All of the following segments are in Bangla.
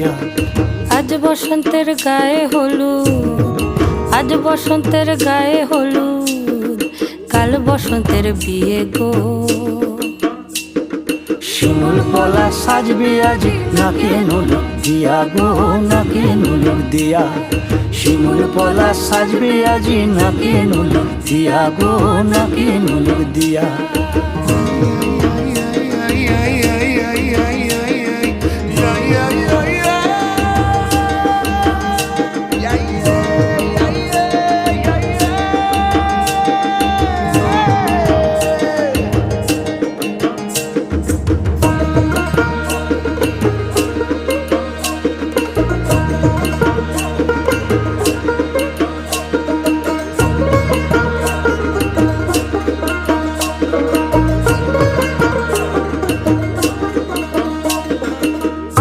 দিয়া। আজ বসন্তের গায়ে হলুদ, আজ বসন্তের গায়ে হলুদ, কাল বসন্তের বিয়ে গো। শিমুল পলা সাজবে আজি নাকে নুলুক দিয়া গো, নাকে নুলুক দিয়া। শিমুল পলা সাজবে আজি নাকে নুলুক দিয়া গো, নাকে নুলুক দিয়া।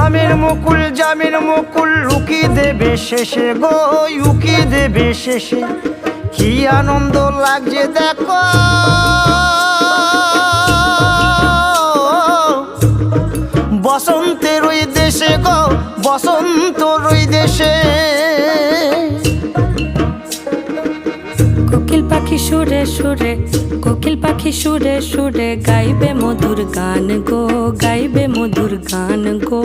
আমের মুকুল জামের মুকুল লুকি দেবে শেষে গো, উকি দেবে শেষে। কি আনন্দ লাগছে দেখো, বসন্তের ওই দেশে গো, বসন্তর ওই দেশে। কোকিল পাখি সুরে সুরে, কোকিল পাখি সুরে সুরে গাইবে মধুর গান গো, গাইবে মধুর গান গো।